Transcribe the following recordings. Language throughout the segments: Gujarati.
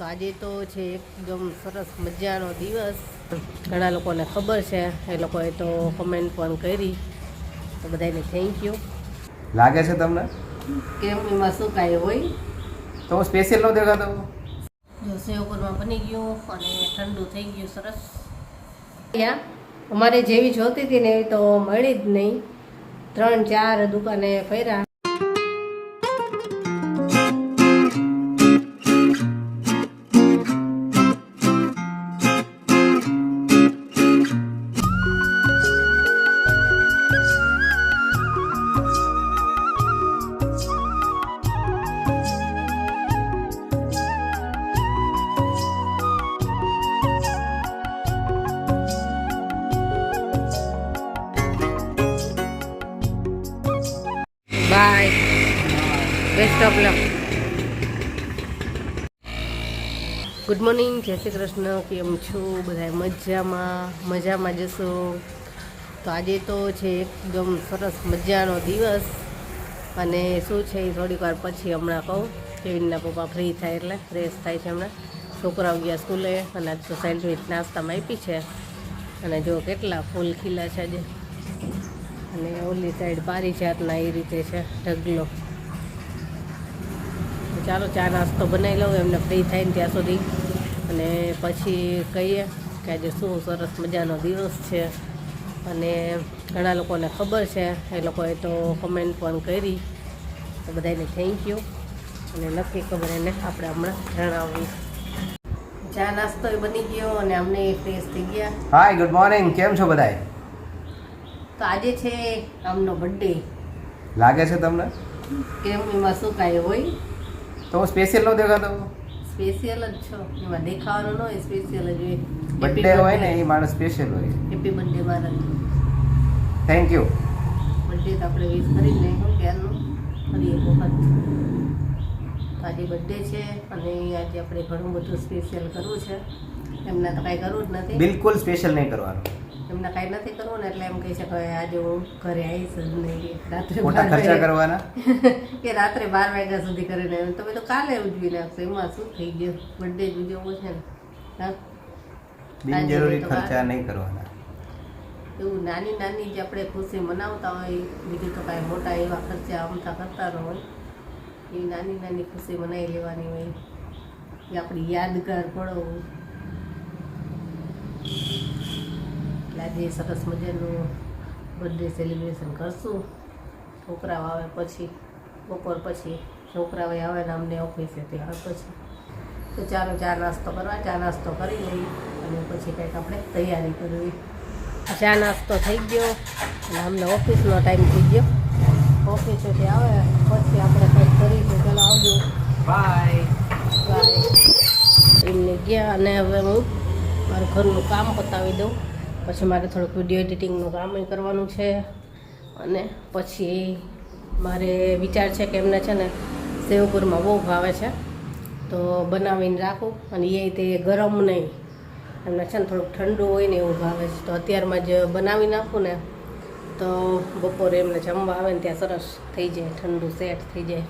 તો આજે તો છે એકદમ સરસ મજાનો દિવસ. ઘણા લોકોને ખબર છે, એ લોકોએ તો કમેન્ટ પણ કરી, તો બધાને થેન્ક યુ. લાગે છે તમને કેમ એમાં શું કાંઈ હોય? તો હું સ્પેશિયલ નો દેખાતો? જો સેવપુરમાં બની ગયું અને ઠંડુ થઈ ગયું સરસ. ત્યાં અમારે જેવી જોતી હતી ને એવી તો મળી જ નહીં. 3-4 દુકાને ફર્યા. Bye, best of luck. Good morning, જય શ્રી કૃષ્ણ. કેમ છો બધા? મજામાં જશો? તો આજે તો છે એકદમ સરસ મજાનો દિવસ. અને શું છે એ થોડીક વાર પછી હમણાં કહું. કેવિનના પપ્પા ફ્રી થાય એટલે ફ્રેશ થાય છે હમણાં. છોકરાઓ ગયા સ્કૂલે અને આજ તો સેન્ડવિચ નાસ્તામાં આપી છે. અને જો કેટલા ફૂલ ખીલા છે આજે. અને ઓલી સાઈડ પારી જાતના એ રીતે છે ઢગલો. ચાલો ચા નાસ્તો બનાવી લઉં એમને ફ્રી થાય ને ત્યાં સુધી. અને પછી કહીએ કે આજે શું સરસ મજાનો દિવસ છે. અને ઘણા લોકોને ખબર છે, એ લોકોએ તો કમેન્ટ પણ કરી, તો બધાને થેન્ક યુ. અને નથી ખબર એને આપણે હમણાં જણાવવી. ચા નાસ્તો એ બની ગયો અને અમને ફ્રેશ થઈ ગયા. હાય, ગુડ મોર્નિંગ. કેમ છો બધાય? તો આજે છે આમનો બર્થડે. લાગે છે તમને કેમ એમાં શું કાંઈ હોય? તો હું સ્પેશિયલ નો દેખાતો? સ્પેશિયલ જ છો, એમાં દેખાવાનું ન હોય, સ્પેશિયલ જ હોય. બર્થડે હોય ને એ માણસ સ્પેશિયલ હોય. હેપી બર્થડે મારા. Thank you. બર્થડે તો આપણે વિશ કરી જ નહીં ક્યારનું, ફરી એક વખત. તો આજે બર્થડે છે અને આજે આપણે ઘણું બધું સ્પેશિયલ કરવું છે. એમને તો કાંઈ કરવું જ નથી. બિલકુલ સ્પેશિયલ નહીં કરવાનું. એમને કાંઈ નથી કરવું ને એટલે એમ કહે છે કે આજે હું ઘરે આવીશ જ નહીં. રાત્રે મોટા ખર્ચા કરવાના કે રાત્રે 12 વાગ્યા સુધી કરીને તમે તો કાલે ઉજવી નાખશો. એમાં શું થઈ ગયું? બર્થડે જ ઉજવવો છે ને. હા, બિનજરૂરી ખર્ચા નહીં કરવાના. એવું નાની જે આપણે ખુશી મનાવતા હોય, બીજું તો કાંઈ મોટા એવા ખર્ચા આમતા કરતા ન હોય. એવી નાની ખુશી મનાવી લેવાની હોય, એ આપણી યાદગાર પળો હોય. એટલે આજે સરસ મજાનું બર્થડે સેલિબ્રેશન કરશું. છોકરાઓ આવે પછી, બપોર પછી છોકરાઓ આવે ને અમને ઓફિસેથી આવે પછી. તો ચાલો ચા નાસ્તો કરવા. ચા નાસ્તો કરી લઈએ અને પછી કંઈક આપણે તૈયારી કરવી. ચા નાસ્તો થઈ ગયો અને અમને ઓફિસનો ટાઈમ થઈ ગયો. ઓફિસેથી આવે પછી આપણે કંઈક કરીશું. ચાલો આવજો. બાય. એમને ગયા અને હવે હું મારું ઘરનું કામ પતાવી દઉં. પછી મારે થોડુંક વિડીયો એડિટિંગનું કામ કરવાનું છે. અને પછી મારે વિચાર છે કે એમને છે ને સેવપુરમાં બહુ ભાવે છે, તો બનાવીને રાખું. અને એ તે ગરમ નહીં, એમને છે ને થોડુંક ઠંડુ હોય ને એવું ભાવે છે. તો અત્યારમાં જ બનાવી નાખું ને તો બપોરે એમને જમવા આવે ને ત્યાં સરસ થઈ જાય, ઠંડુ સેટ થઈ જાય.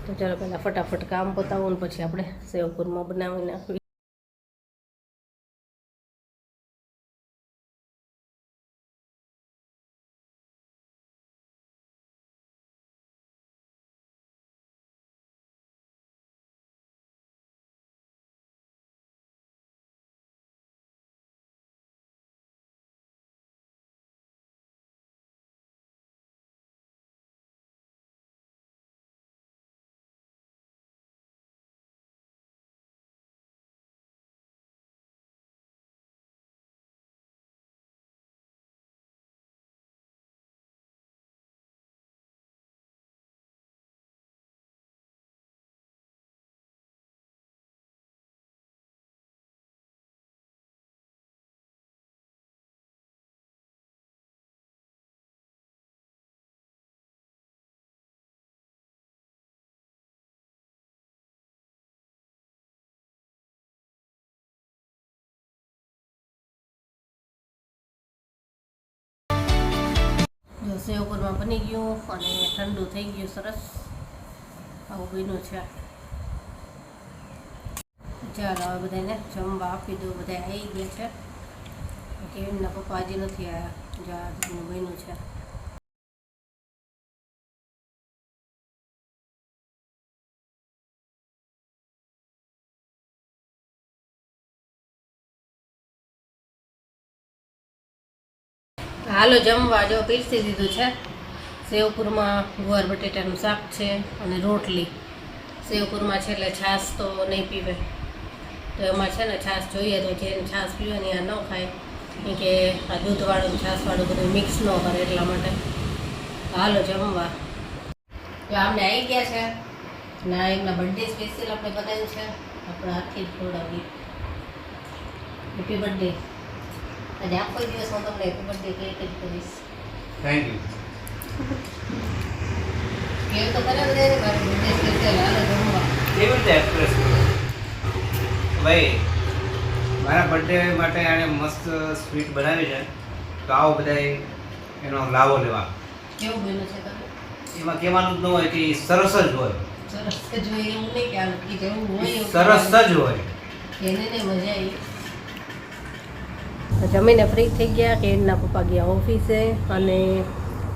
તો ચાલો પહેલાં ફટાફટ કામ પતાવું ને પછી આપણે સેવપુરમાં બનાવી નાખવી. જો સેવપુરમાં બની ગયું અને ઠંડુ થઈ ગયું સરસ. આવું બન્યું છે. ચાલો હવે બધાને જમવા આપી દો. બધા આવી ગયા છે. કેવિનના પપ્પા હજી નથી આવ્યા. જો આ બન્યું છે. હાલો જમવા જો પીરસી દીધું છે. સેવપુરમાં ગુવાર બટેટાનું શાક છે અને રોટલી. સેવપુરમાં છે એટલે છાશ તો નહીં પીવે, તો એમાં છે ને છાશ જોઈએ તો જેને છાશ પીવે ને આ ન ખાય, કેમ કે આ દૂધવાળું છાશવાળું બધું મિક્સ ન કરે એટલા માટે. હાલો જમવા. જો આમને આવી ગયા છે ના, એમના બર્થડે સ્પેશિયલ આપણે બનાવ્યું છે. આપણે આખી જ ખવડાવીએ. Happy birthday. આજે આખો દિવસ હું તમને હેપી બર્થડે કેક જ કરીશ. Thank you. કેક તો કરે બધાને મારું બર્થડે સ્પેશિયલ. હાલો જમવા. કેવી રીતે એક્સપ્રેસ કરો ભાઈ? મારા બર્થડે માટે આને મસ્ત સ્વીટ બનાવી છે, તો આવો બધા એનો લાવો લેવા. કેવું બન્યું છે તમે? એમાં કહેવાનું જ ન હોય કે સરસ જ હોય. સરસ જ હોય એવું નહીં કે આમ કે જેવું હોય એવું સરસ જ હોય. એને ને મજા આવી. તો જમીને ફ્રી થઈ ગયા. કેવિનના પપ્પા ગયા ઓફિસે અને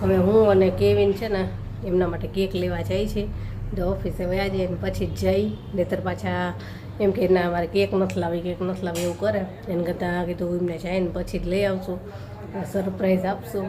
હવે હું અને કેવિન છે ને એમના માટે કેક લેવા જાય છે. તો ઓફિસે વયા જઈએ ને પછી જ જઈ, નહીતર પાછા એમ કે ના અમારે કેક નથી લાવી એવું કરે. એને કરતાં કીધું એમને જઈને પછી જ લઈ આવશું, સરપ્રાઈઝ આપશું.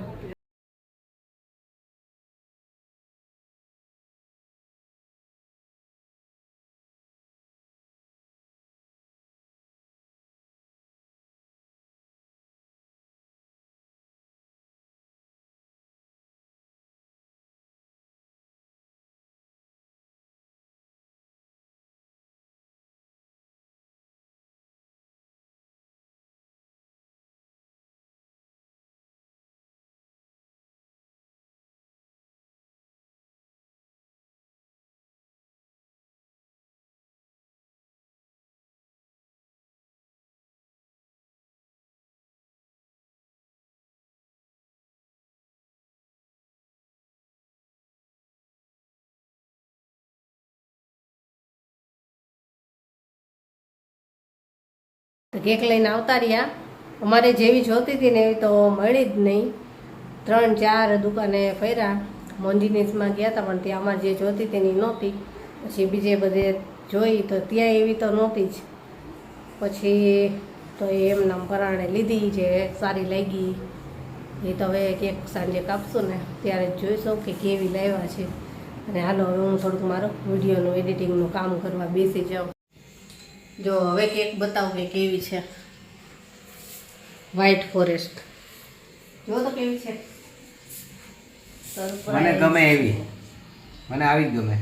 કેક લઈને આવતા રહ્યા. અમારે જેવી જોતી હતી ને એવી તો મળી જ નહીં. 3-4 દુકાને ફર્યા. મોન્જીનીસમાં ગયા હતા પણ ત્યાં અમારે જે જોતી હતી એની નહોતી. પછી બીજે બધે જોઈ તો ત્યાં એવી તો નહોતી જ. પછી તો એમના પરાણે લીધી, જે સારી લાગી. એ તો હવે કેક સાંજે કાપશું ને ત્યારે જોઈશું કે કેવી લાવ્યા છે. અને હાલો હવે હું થોડુંક મારું વિડીયોનું એડિટિંગનું કામ કરવા બેસી જાઉં. જો હવે કેક બતાવું કે કેવી છે. વ્હાઈટ ફોરેસ્ટ જો તો કેવી છે. મને ગમે એવી, મને આવી જ ગમે.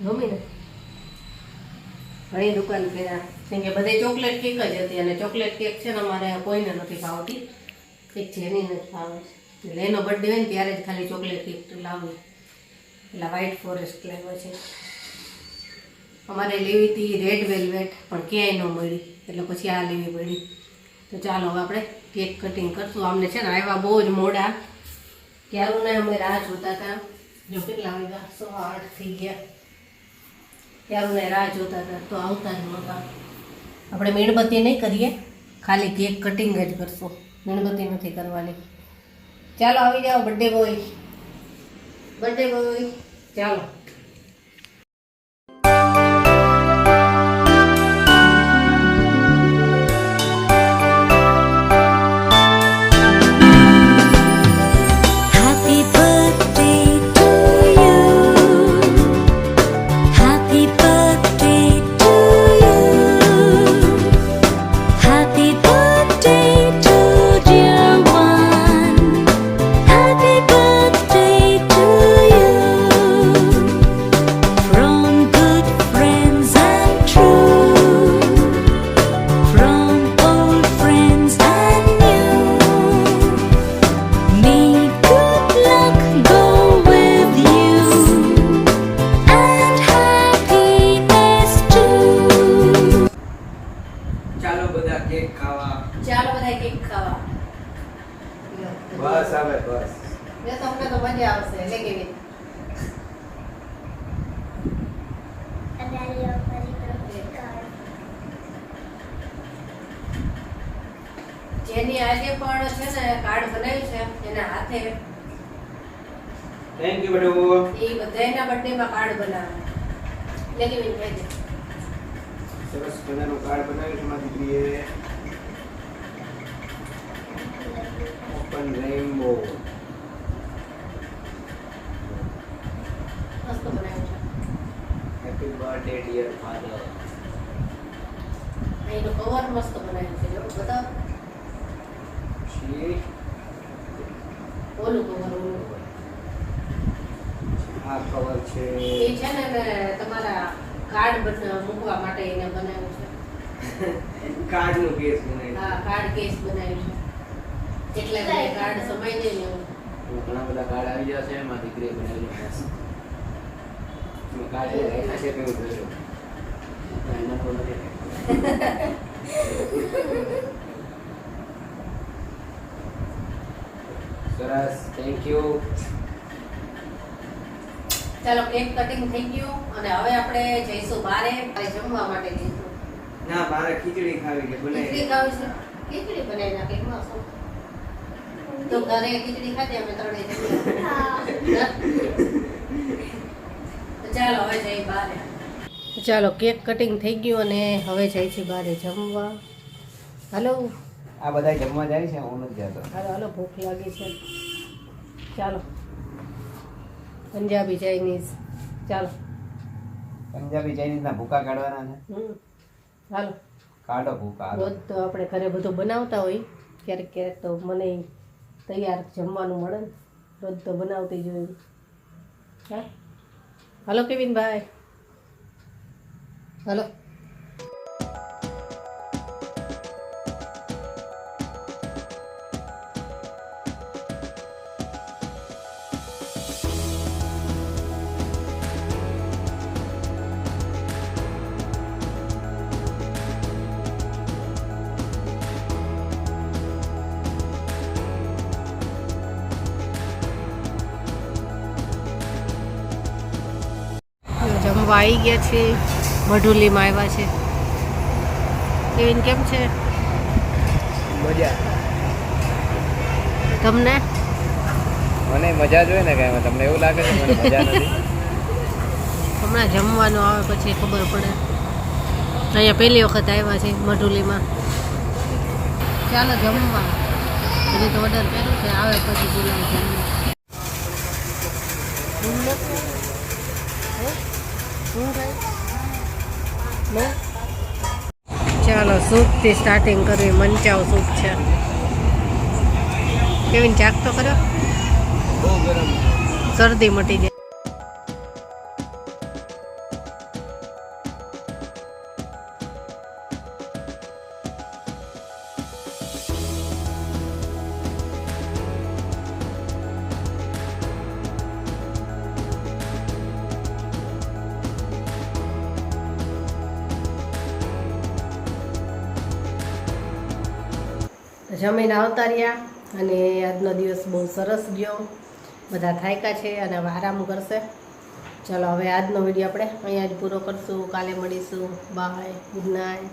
ગમી ને? ઘણી દુકાન ફેરા, કેમ કે બધે ચોકલેટ કેક જ હતી અને ચોકલેટ કેક છે ને અમારે કોઈને નથી ભાવતી. એક જેની નથી ભાવે છે એટલે એનો બર્થડે હોય ને ત્યારે જ ખાલી ચોકલેટ કેક લાવું. એટલે વ્હાઈટ ફોરેસ્ટ લાવ્યો છે. અમારે લેવી હતી રેડ વેલ્વેટ પણ ક્યાંય ન મળી, એટલે પછી આ લેવી પડી. તો ચાલો હવે આપણે કેક કટિંગ કરશું. આમને છે ને આવ્યા બહુ જ મોડા. ક્યારું ને અમે રાહ જોતા હતા. જો કેટલા વાગ્યા, 8:15 થઈ ગયા. ક્યારું ને રાહ જોતા હતા તો આવતા જ નહોતા. આપણે મીણબત્તી નહીં કરીએ, ખાલી કેક કટિંગ જ કરશું. મીણબત્તી નથી કરવાની. ચાલો આવી જાઓ બર્થડે બોય. બર્થડે બોય ચાલો. બસ આવે બસ. જો તમને તો મજા આવશે. એટલે કેવી જેની આજે પણ છે ને કાર્ડ બનાવ્યું છે એના હાથે થેન્ક યુ બેટો. એ બધાના બર્થડે માં કાર્ડ બનાવે લેકી વિન કહી દે સરસ મજાનું કાર્ડ બનાવ્યું છે મારી દીકરીએ. Open rainbow. મસ્ત બનાવ્યું છે હેપી બર્થડે ડિયર ફાધર. એનું કવર મસ્ત બનાવ્યું છે જો બતાવ શી ઓલું કવર ઓલું આ કવર છે. એ છે ને તમારા કાર્ડ મૂકવા માટે એને બનાવ્યું છે કાર્ડ નું કેસ બનાવ્યું. હા કાર્ડ કેસ બનાવ્યું છે એટલે મને કાર્ડ સમાઈ જાય ને એવું. ઘણા બધા કાર્ડ આવી જશે એમાં દીકરીએ બનાવેલું મસ્ત. કાર્ડ રાખ્યા છે કેવું જોયું. એના તો નથી. સરસ થેન્ક યુ. ચાલો કેક કટિંગ થઈ ગયું અને હવે આપણે જઈશું બારે જમવા માટે જઈશું. ના મારે ખીચડી ખાવી છે ખીચડી ખાવી છે ખીચડી બનાવી નાખી એમાં શું તો ઘરે ખીચડી ખાધી અમે ત્રણે જઈએ. તો ચાલો હવે જઈએ બારે. ચાલો કેક કટિંગ થઈ ગયું અને હવે જઈએ છીએ બારે જમવા. હાલો આ બધા જમવા જાય છે હું નથી જતો. હાલો હાલો ભૂખ લાગી છે. ચાલો પંજાબી ચાઇનીઝ ચાલો પંજાબી ચાઇનીઝ ના ભૂકા કાઢવાના છે. હાલો કાઢો ભૂકા. રોજ તો આપણે ઘરે બધું બનાવતા હોય ક્યારેક ક્યારેક તો મને તૈયાર જમવાનું મળે ને રોજ તો બનાવતી જોઈએ. હા હાલો કેવિનભાઈ હાલો. જમવા આવી ગયા છે મઢુલીમાં આવ્યા છે. કેવિન કેમ છે મજા. તમને? મને મજા જોઈએ ને કાંઈ તમને એવું લાગે છે મને મજા નથી. હમણાં જમવાનું આવે પછી ખબર પડે. અહીંયા પહેલી વખત આવ્યા છે મઢુલીમાં. ચાલો જમવા. હજી તો ઓર્ડર કર્યું છે આવે પછી બોલાવું. ચાલો સૂપથી સ્ટાર્ટિંગ કરવી. મંચાવ સૂપ છે. કેવીન ચાક તો કર્યો બહુ ગરમ. શરદી મટી જાય. જમીને આવતા રહ્યા અને આજનો દિવસ બહુ સરસ ગયો. બધા થાક્યા છે અને હવે આરામ કરશે. ચાલો હવે આજનો વિડીયો આપણે અહીંયા જ પૂરો કરશું. કાલે મળીશું. Bye good night.